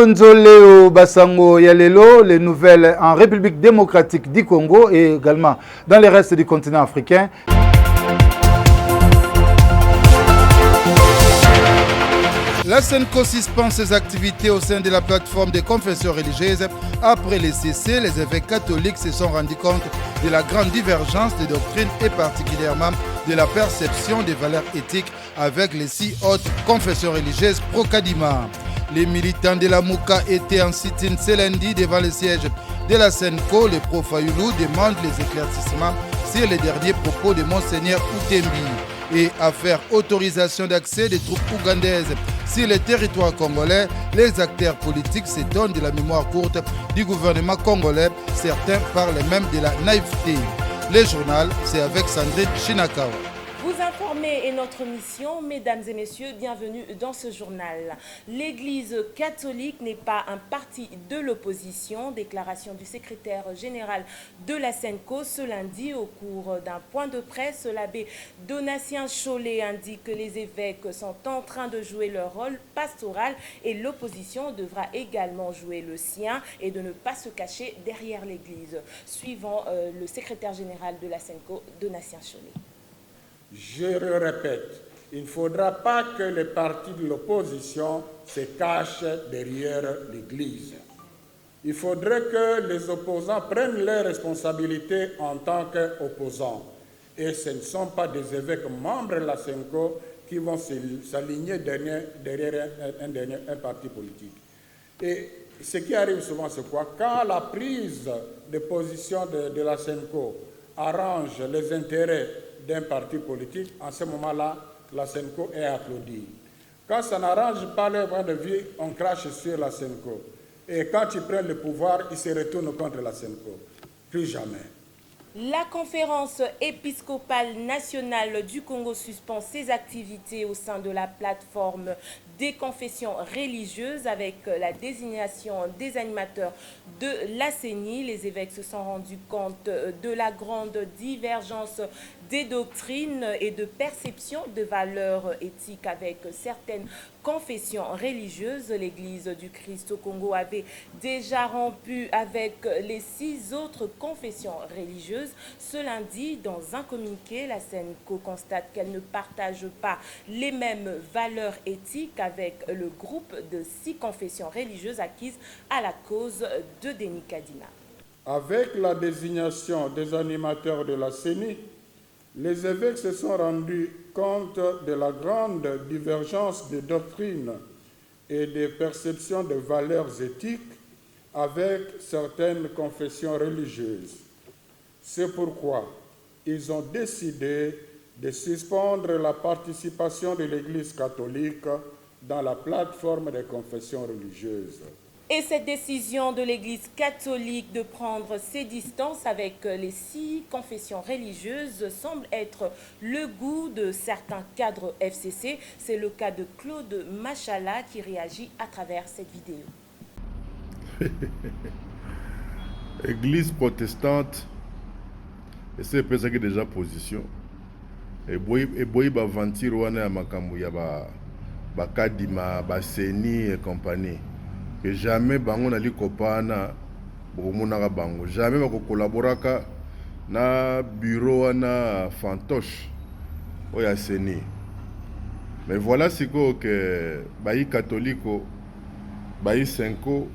Nzoleo Basango Yalelo, les nouvelles en République démocratique du Congo et également dans le reste du continent africain. La SENCO suspend ses activités au sein de la plateforme des confessions religieuses. Après les cessez, les évêques catholiques se sont rendus compte de la grande divergence des doctrines et particulièrement de la perception des valeurs éthiques avec les 6 autres confessions religieuses pro-Kadima. Les militants de la Mouka étaient en sit-in ce lundi devant le siège de la SENCO. Les pro-Fayoulou demandent les éclaircissements sur les derniers propos de Monseigneur Outembi et à faire autorisation d'accès des troupes ougandaises sur le territoire congolais. Les acteurs politiques s'étonnent de la mémoire courte du gouvernement congolais. Certains parlent même de la naïveté. Le journal, c'est avec Sandrine Chinakawa. Vous informer est notre mission, mesdames et messieurs, bienvenue dans ce journal. L'Église catholique n'est pas un parti de l'opposition. Déclaration du secrétaire général de la SENCO ce lundi au cours d'un point de presse. L'abbé Donatien Cholet indique que les évêques sont en train de jouer leur rôle pastoral et l'opposition devra également jouer le sien et de ne pas se cacher derrière l'Église. Suivant le secrétaire général de la SENCO, Donatien Cholet. Je le répète, il ne faudra pas que les partis de l'opposition se cachent derrière l'Église. Il faudrait que les opposants prennent leurs responsabilités en tant qu'opposants. Et ce ne sont pas des évêques membres de la SENCO qui vont s'aligner derrière un parti politique. Et ce qui arrive souvent, c'est quoi? Quand la prise de position de la SENCO arrange les intérêts d'un parti politique, en ce moment-là, la SENCO est applaudie. Quand ça n'arrange pas leur point de vue, on crache sur la SENCO. Et quand ils prennent le pouvoir, ils se retournent contre la SENCO. Plus jamais. La conférence épiscopale nationale du Congo suspend ses activités au sein de la plateforme des confessions religieuses avec la désignation des animateurs de la CENI. Les évêques se sont rendus compte de la grande divergence des doctrines et de perception de valeurs éthiques avec certaines confessions religieuses. L'Église du Christ au Congo avait déjà rompu avec les 6 autres confessions religieuses. Ce lundi, dans un communiqué, la SENCO constate qu'elle ne partage pas les mêmes valeurs éthiques avec le groupe de 6 confessions religieuses acquises à la cause de Denis Kadima. Avec la désignation des animateurs de la CENI, les évêques se sont rendus compte de la grande divergence des doctrines et des perceptions de valeurs éthiques avec certaines confessions religieuses. C'est pourquoi ils ont décidé de suspendre la participation de l'Église catholique dans la plateforme des confessions religieuses. Et cette décision de l'Église catholique de prendre ses distances avec les 6 confessions religieuses semble être le goût de certains cadres FCC. C'est le cas de Claude Machala qui réagit à travers cette vidéo. Église protestante, et c'est peut être déjà position. Et boy ba ventir wana ya makambo ya ba Kadima, ba CENI et compagnie. Que jamais bango na likopana bomonaka bango. Jamais bako collaboraka na bureau wana fantoche oya CENI. Mais voilà siko que bayi catholique bayi SENCO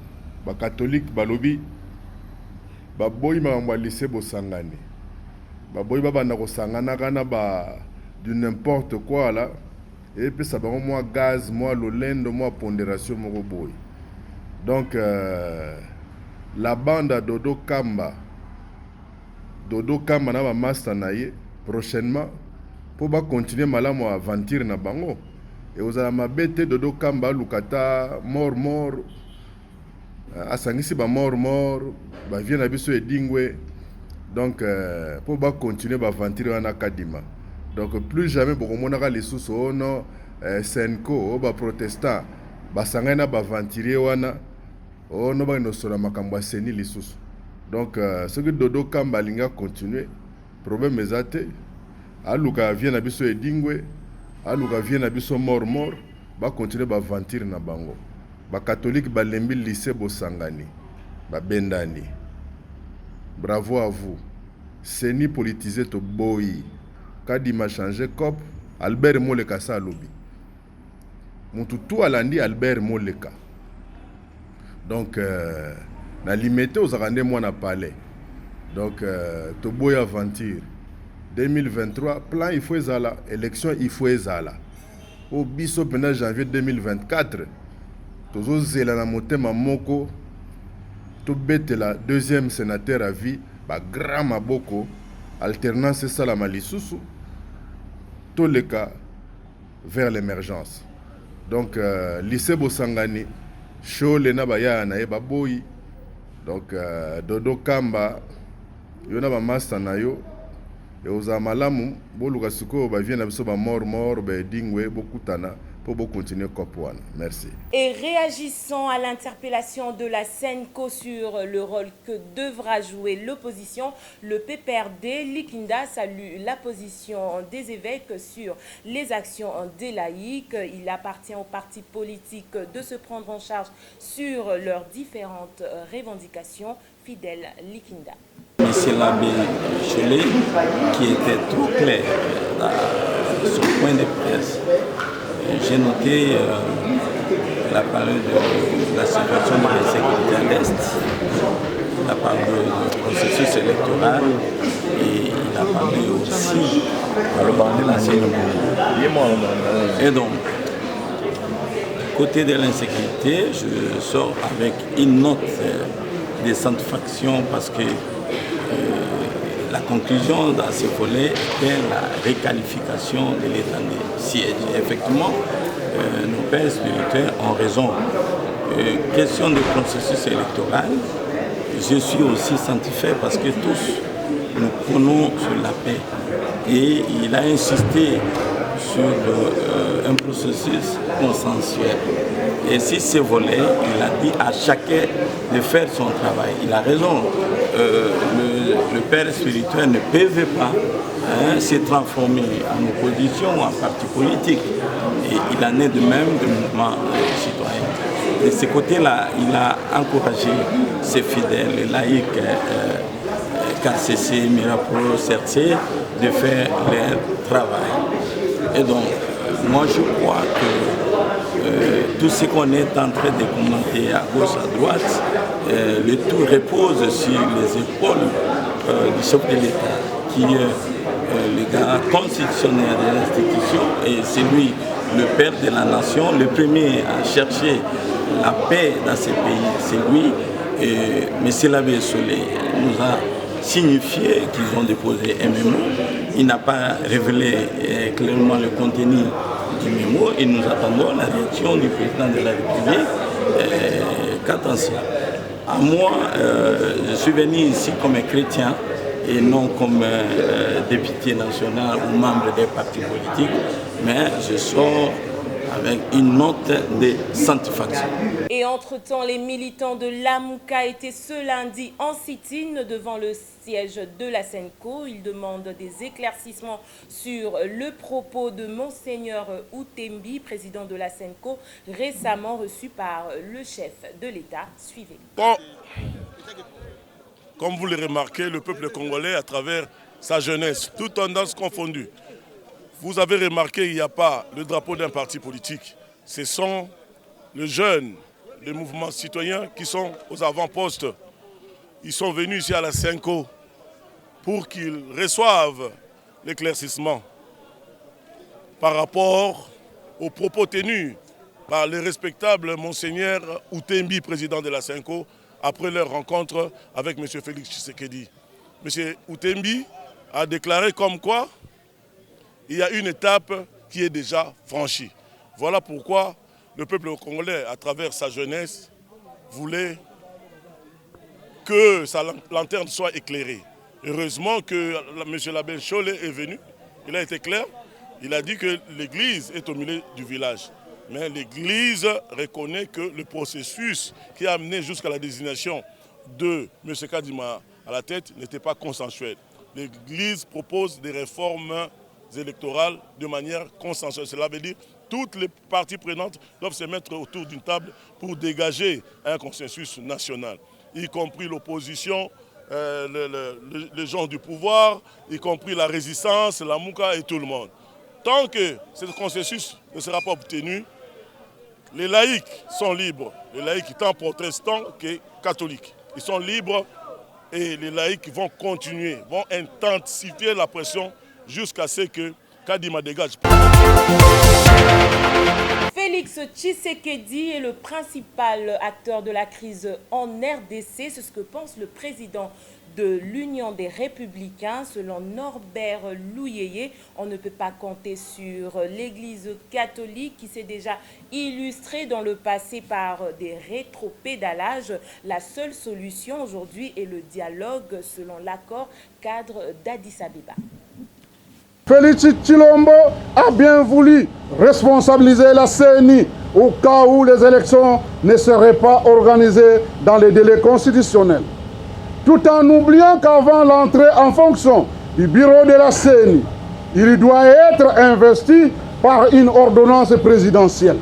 ba catholique balobi ba boy makambo lycée bosangani. Ba boy baba na kosangana kana ba du n'importe quoi là. Et puis ça va moi gaz, moi lolendo, moi pondération moko boy. Donc, la bande à Dodo Kamba na ba master na ye prochainement pour continuer malamu aventure na bango et aux amabete Dodo Kamba lukata mort asangisi ba mort ba vient na biso edingwe donc pour continuer ba aventure na Kadima. Donc plus jamais pour monaka les sous ono SENCO ba protestant ba sangana ba aventure wana oh no ba no sora makambo ya CENI lisusu. Donc ce que Dodo Kamba linga continuer problème ezate aluka vient na biso edingwe aluka vient na biso mort ba continuer ba aventure na bango. catholique balembi lycée Bosangani, bendani. Bravo à vous. Seni politisé to boy. Kadi m'a changé cop. Albert Moleka sa lobby. Mututu alandi Albert Moleka. Donc na limité aux arandés moi na palais. Donc to boy aventure. 2023 plan il faut ezala, élection il faut ezala. Au biso pendant janvier 2024. Tozo zela na motema moko. To bete la deuxième sénateur à vie, grand maboko, alternance salama lisusu, tous les cas vers l'émergence. Donc, lycée Bosangani, show lena baya na eba boy, donc Dodo Kamba, yona ba master na yo, et aux amalamu, boluka suko ba vient na biso ba mort ba dingwe bokutana. Pour continuer Copouane. Merci. Et réagissant à l'interpellation de la Senco sur le rôle que devra jouer l'opposition, le PPRD Likinda salue la position des évêques sur les actions des laïcs. Il appartient aux partis politiques de se prendre en charge sur leurs différentes revendications. Fidèle Likinda. C'est l'abbé Chollet qui était trop clair dans son point de presse. J'ai noté la parole de la situation de la sécurité à l'Est, il a parlé du processus électoral et il a parlé aussi de l'enseignement. Et donc, côté de l'insécurité, je sors avec une note de satisfaction parce que la conclusion dans ce volet était la réqualification de l'état de siège. Effectivement, nos pères spirituels ont raison. Question de processus électoral, je suis aussi satisfait parce que tous nous prenons sur la paix. Et il a insisté sur un processus consensuel. Et si ce volet, il a dit à chacun de faire son travail. Il a raison. Le père spirituel ne peut pas se transformer en opposition ou en parti politique. Et il en est de même du mouvement citoyen. De ce côté-là, il a encouragé ses fidèles, les laïcs, KCC, Mirapro, CRC, de faire leur travail. Et donc, moi je crois que tout ce qu'on est en train de commenter à gauche, à droite, le tout repose sur les épaules du chef de l'État, qui est le garant constitutionnel de l'institution et c'est lui, le père de la nation, le premier à chercher la paix dans ces pays, c'est lui. Et M. l'abbé Solé nous a signifié qu'ils ont déposé un mémo. Il n'a pas révélé clairement le contenu du mémo et nous attendons la réaction du président de la République. Qu'attention. À moi, je suis venu ici comme un chrétien et non comme député national ou membre des partis politiques, mais je sors avec une note de satisfaction. Et entre-temps, les militants de l'AMUCA étaient ce lundi en sit-in devant le siège de la Senco. Ils demandent des éclaircissements sur le propos de Monseigneur Outembi, président de la Senco, récemment reçu par le chef de l'État. Suivez. Bon, comme vous le remarquez, le peuple congolais, à travers sa jeunesse, toutes tendances confondues, vous avez remarqué qu'il n'y a pas le drapeau d'un parti politique. Ce sont les jeunes, les mouvements citoyens qui sont aux avant-postes. Ils sont venus ici à la Senco pour qu'ils reçoivent l'éclaircissement par rapport aux propos tenus par le respectable Monseigneur Outembi, président de la Senco, après leur rencontre avec M. Félix Tshisekedi. M. Outembi a déclaré comme quoi il y a une étape qui est déjà franchie. Voilà pourquoi le peuple congolais, à travers sa jeunesse, voulait que sa lanterne soit éclairée. Heureusement que M. l'abbé Chollet est venu, il a été clair, il a dit que l'église est au milieu du village. Mais l'église reconnaît que le processus qui a amené jusqu'à la désignation de M. Kadima à la tête n'était pas consensuel. L'église propose des réformes électorales de manière consensuelle. Cela veut dire toutes les parties prenantes doivent se mettre autour d'une table pour dégager un consensus national, y compris l'opposition, les gens du pouvoir, y compris la résistance, la Mouka et tout le monde. Tant que ce consensus ne sera pas obtenu, les laïcs sont libres, les laïcs tant protestants que catholiques. Ils sont libres et les laïcs vont continuer, vont intensifier la pression jusqu'à ce que Kadima dégage. Félix Tshisekedi est le principal acteur de la crise en RDC. C'est ce que pense le président de l'Union des Républicains. Selon Norbert Louyeye, on ne peut pas compter sur l'Église catholique qui s'est déjà illustrée dans le passé par des rétropédalages. La seule solution aujourd'hui est le dialogue selon l'accord cadre d'Addis Abeba. Félix Tshilombo a bien voulu responsabiliser la CENI au cas où les élections ne seraient pas organisées dans les délais constitutionnels, tout en oubliant qu'avant l'entrée en fonction du bureau de la CENI, il doit être investi par une ordonnance présidentielle.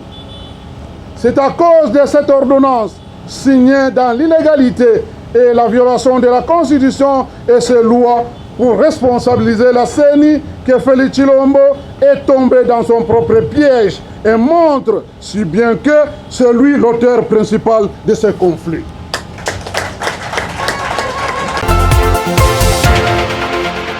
C'est à cause de cette ordonnance signée dans l'illégalité et la violation de la Constitution et ses lois pour responsabiliser la CENI que Félix Tshilombo est tombé dans son propre piège et montre si bien que c'est lui l'auteur principal de ce conflit.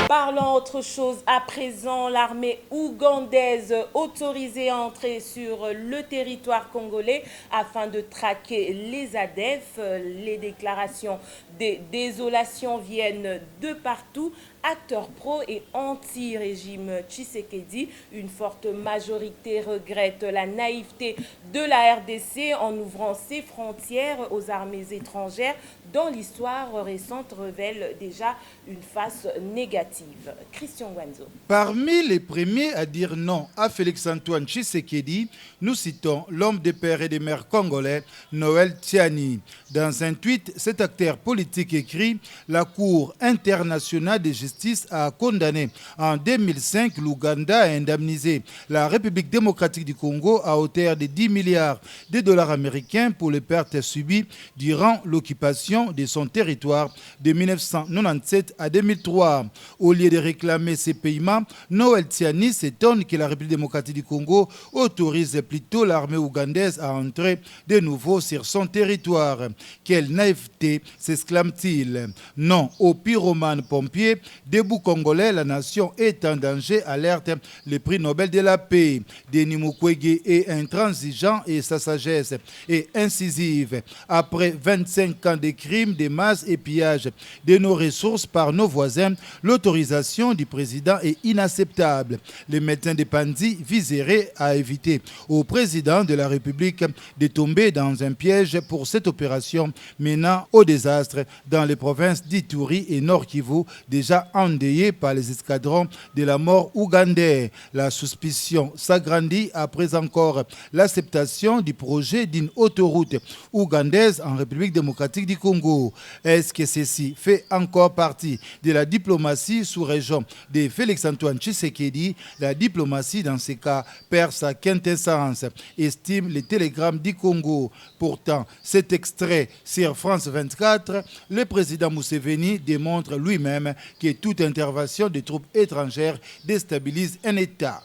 Parlons autre chose à présent. L'armée ougandaise autorisée à entrer sur le territoire congolais afin de traquer les ADF. Les déclarations de désolation viennent de partout. Acteurs pro et anti-régime Tshisekedi, une forte majorité regrette la naïveté de la RDC en ouvrant ses frontières aux armées étrangères dont l'histoire récente révèle déjà une face négative. Christian Gwanzo. Parmi les premiers à dire non à Félix-Antoine Tshisekedi, nous citons l'homme des pères et des mères congolais, Noël Tiani. Dans un tweet, cet acteur politique écrit « La Cour internationale de justice a condamné en 2005 l'Ouganda à indemniser la République démocratique du Congo à hauteur de 10 milliards de dollars américains pour les pertes subies durant l'occupation de son territoire de 1997 à 2003. Au lieu de réclamer ces paiements, Noël Tiani s'étonne que la République démocratique du Congo autorise plutôt l'armée ougandaise à entrer de nouveau sur son territoire. Quelle naïveté, s'exclame-t-il. Non aux pyromanes pompiers, debout congolais, la nation est en danger, alerte le prix Nobel de la paix. Denis Mukwege est intransigeant et sa sagesse est incisive. Après 25 ans de crimes, de masse et pillage de nos ressources par nos voisins, l'autorisation du président est inacceptable. Les médecins de Panzi viseraient à éviter au président de la République de tomber dans un piège pour cette opération menant au désastre dans les provinces d'Ituri et Nord-Kivu, déjà endeuillées par les escadrons de la mort ougandais. La suspicion s'agrandit après encore l'acceptation du projet d'une autoroute ougandaise en République démocratique du Congo. Est-ce que ceci fait encore partie de la diplomatie sous-région de Félix-Antoine Tshisekedi? La diplomatie, dans ces cas, perd sa quintessence, estime les télégrammes du Congo. Pourtant, cet extrait sur France 24, le président Museveni démontre lui-même que toute intervention des troupes étrangères déstabilise un État.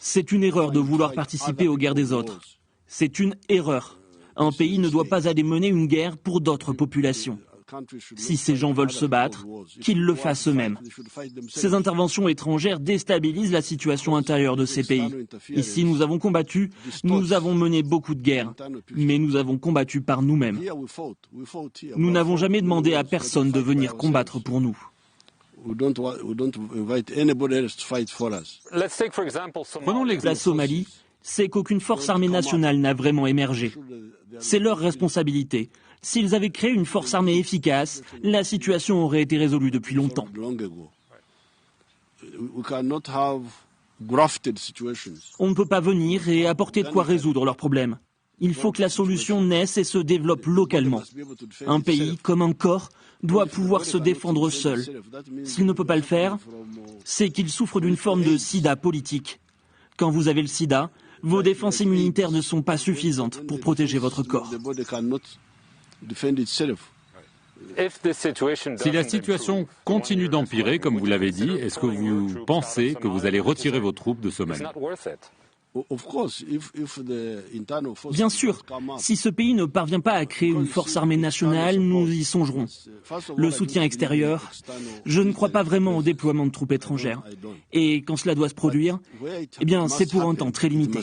C'est une erreur de vouloir participer aux guerres des autres. C'est une erreur. Un pays ne doit pas aller mener une guerre pour d'autres populations. Si ces gens veulent se battre, qu'ils le fassent eux-mêmes. Ces interventions étrangères déstabilisent la situation intérieure de ces pays. Ici, nous avons combattu, nous avons mené beaucoup de guerres, mais nous avons combattu par nous-mêmes. Nous n'avons jamais demandé à personne de venir combattre pour nous. Prenons l'exemple de la Somalie, c'est qu'aucune force armée nationale n'a vraiment émergé. C'est leur responsabilité. S'ils avaient créé une force armée efficace, la situation aurait été résolue depuis longtemps. On ne peut pas venir et apporter de quoi résoudre leurs problèmes. Il faut que la solution naisse et se développe localement. Un pays, comme un corps, doit pouvoir se défendre seul. S'il ne peut pas le faire, c'est qu'il souffre d'une forme de sida politique. Quand vous avez le sida, vos défenses immunitaires ne sont pas suffisantes pour protéger votre corps. Si la situation continue d'empirer, comme vous l'avez dit, est-ce que vous pensez que vous allez retirer vos troupes de Somalie? Bien sûr, si ce pays ne parvient pas à créer une force armée nationale, nous y songerons. Le soutien extérieur, je ne crois pas vraiment au déploiement de troupes étrangères. Et quand cela doit se produire, eh bien, c'est pour un temps très limité.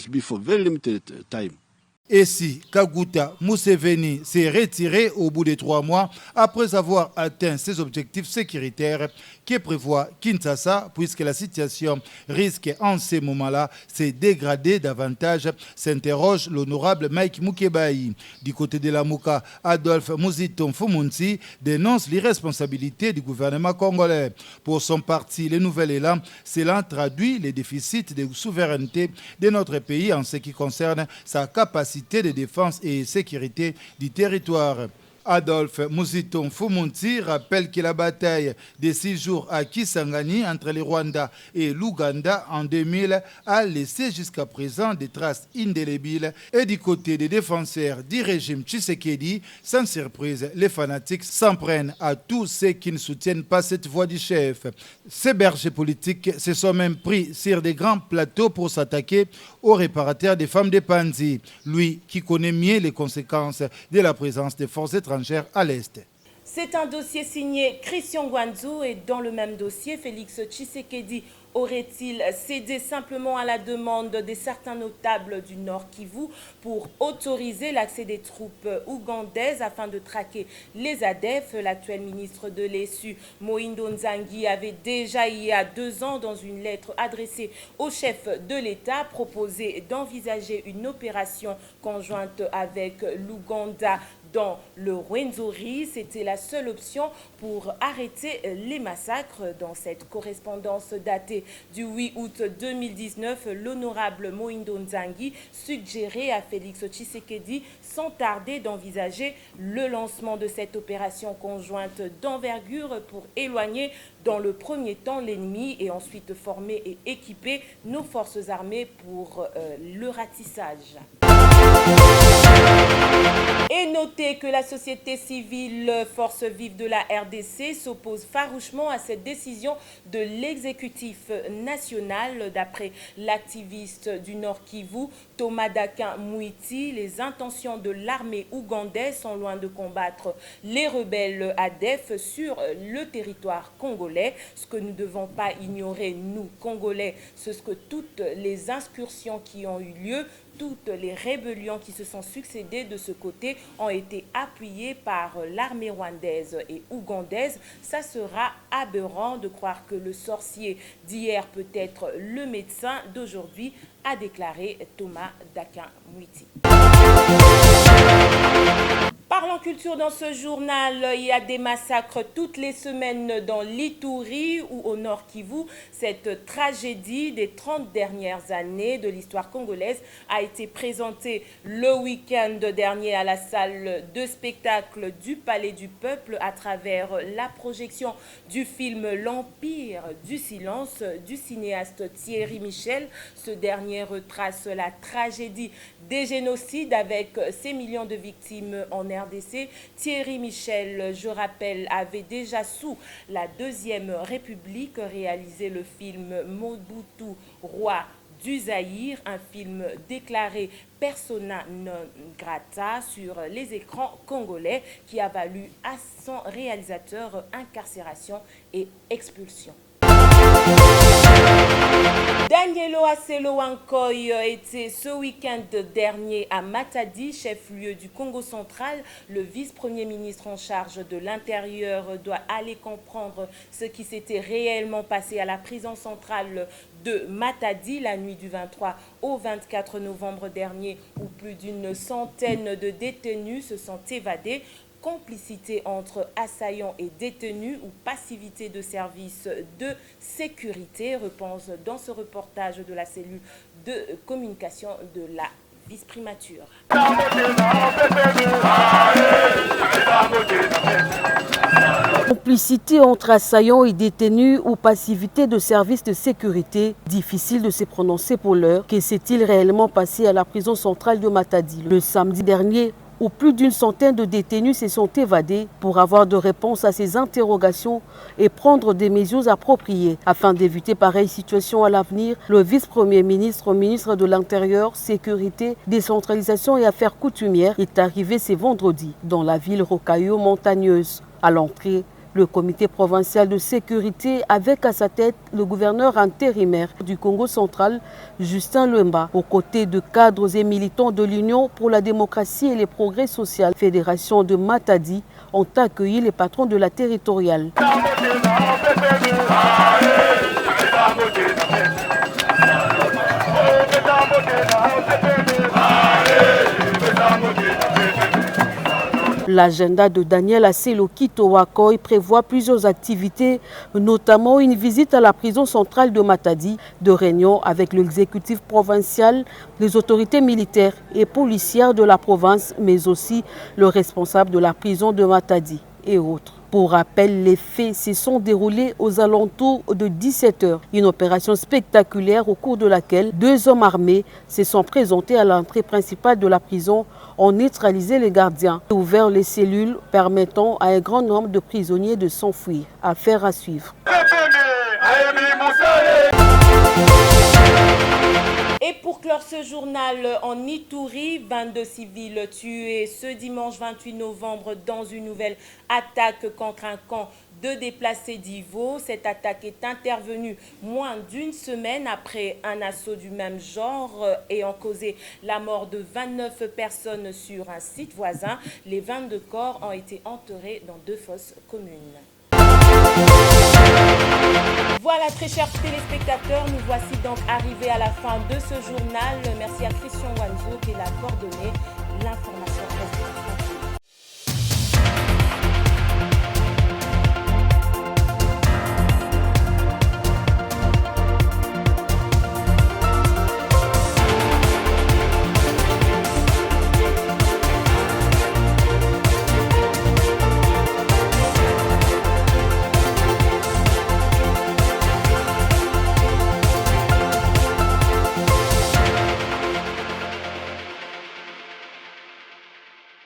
Et si Kaguta Museveni s'est retiré au bout de 3 mois après avoir atteint ses objectifs sécuritaires que prévoit Kinshasa, puisque la situation risque en ces moments-là de se dégrader davantage, s'interroge l'honorable Mike Mukebai. Du côté de la Mouka, Adolphe Muzito Mfumunzi dénonce l'irresponsabilité du gouvernement congolais. Pour son parti, le Nouvel Élan, cela traduit les déficits de souveraineté de notre pays en ce qui concerne sa capacité de défense et sécurité du territoire. Adolphe Muzito Mfumunzi rappelle que la bataille de 6 jours à Kisangani entre le Rwanda et l'Ouganda en 2000 a laissé jusqu'à présent des traces indélébiles, et du côté des défenseurs du régime Tshisekedi, sans surprise, les fanatiques s'en prennent à tous ceux qui ne soutiennent pas cette voie du chef. Ces bergers politiques se sont même pris sur des grands plateaux pour s'attaquer au réparateur des femmes de Panzi, lui qui connaît mieux les conséquences de la présence des forces étrangères à l'Est. C'est un dossier signé Christian Gwanzo, et dans le même dossier, Félix Tshisekedi aurait-il cédé simplement à la demande de certains notables du Nord Kivu pour autoriser l'accès des troupes ougandaises afin de traquer les ADF? L'actuel ministre de l'ESU, Mohindo Nzangi, avait déjà il y a 2 ans, dans une lettre adressée au chef de l'État, proposé d'envisager une opération conjointe avec l'Ouganda dans le Rwenzori. C'était la seule option pour arrêter les massacres. Dans cette correspondance datée du 8 août 2019, l'honorable Mohindo Nzangi suggérait à Félix Tshisekedi sans tarder d'envisager le lancement de cette opération conjointe d'envergure pour éloigner dans le premier temps l'ennemi et ensuite former et équiper nos forces armées pour le ratissage. Et notez que la société civile, force vive de la RDC, s'oppose farouchement à cette décision de l'exécutif national. D'après l'activiste du Nord Kivu, Thomas Dakin Mouiti, les intentions de l'armée ougandaise sont loin de combattre les rebelles ADF sur le territoire congolais. Ce que nous ne devons pas ignorer, nous, Congolais, c'est ce que toutes les incursions qui ont eu lieu, toutes les rébellions qui se sont succédées de ce côté ont été appuyées par l'armée rwandaise et ougandaise. Ça sera aberrant de croire que le sorcier d'hier peut être le médecin d'aujourd'hui, a déclaré Thomas Dakin Mouiti. Parlons culture dans ce journal. Il y a des massacres toutes les semaines dans l'Ituri ou au Nord Kivu. Cette tragédie des 30 dernières années de l'histoire congolaise a été présentée le week-end dernier à la salle de spectacle du Palais du Peuple à travers la projection du film L'Empire du silence du cinéaste Thierry Michel. Ce dernier retrace la tragédie des génocides avec ces millions de victimes en RDC. Thierry Michel, je rappelle, avait déjà sous la Deuxième République réalisé le film Mobutu, roi du Zaïre, un film déclaré persona non grata sur les écrans congolais qui a valu à son réalisateur incarcération et expulsion. Danielo Aselo Wankoy était ce week-end dernier à Matadi, chef-lieu du Congo central. Le vice-premier ministre en charge de l'Intérieur doit aller comprendre ce qui s'était réellement passé à la prison centrale de Matadi la nuit du 23 au 24 novembre dernier, où plus d'une centaine de détenus se sont évadés. Complicité entre assaillants et détenus ou passivité de services de sécurité, repense dans ce reportage de la cellule de communication de la vice-primature. complicité entre assaillants et détenus ou passivité de services de sécurité, difficile de se prononcer pour l'heure. Que s'est-il réellement passé à la prison centrale de Matadi le samedi dernier, où plus d'une centaine de détenus se sont évadés? Pour avoir de réponses à ces interrogations et prendre des mesures appropriées afin d'éviter pareille situation à l'avenir, le vice-premier ministre, ministre de l'Intérieur, Sécurité, Décentralisation et Affaires coutumières est arrivé ce vendredi dans la ville rocailleux-montagneuse. À l'entrée, le comité provincial de sécurité avec à sa tête le gouverneur intérimaire du Congo central, Justin Lemba, aux côtés de cadres et militants de l'Union pour la démocratie et les progrès sociaux, Fédération de Matadi, ont accueilli les patrons de la territoriale. L'agenda de Daniel Asseloki Towakoy prévoit plusieurs activités, notamment une visite à la prison centrale de Matadi, de réunions avec l'exécutif provincial, les autorités militaires et policières de la province, mais aussi le responsable de la prison de Matadi et autres. Pour rappel, les faits se sont déroulés aux alentours de 17 h. Une opération spectaculaire au cours de laquelle 2 hommes armés se sont présentés à l'entrée principale de la prison, ont neutralisé les gardiens et ouvert les cellules permettant à un grand nombre de prisonniers de s'enfuir. Affaire à suivre. Et pour clore ce journal, en Ituri, 22 civils tués ce dimanche 28 novembre dans une nouvelle attaque contre un camp de déplacés d'Ivo. Cette attaque est intervenue moins d'une semaine après un assaut du même genre ayant causé la mort de 29 personnes sur un site voisin. Les 22 corps ont été enterrés dans 2 fosses communes. Voilà, très chers téléspectateurs, nous voici donc arrivés à la fin de ce journal. Merci à Christian Wanzo qui l'a coordonné l'information.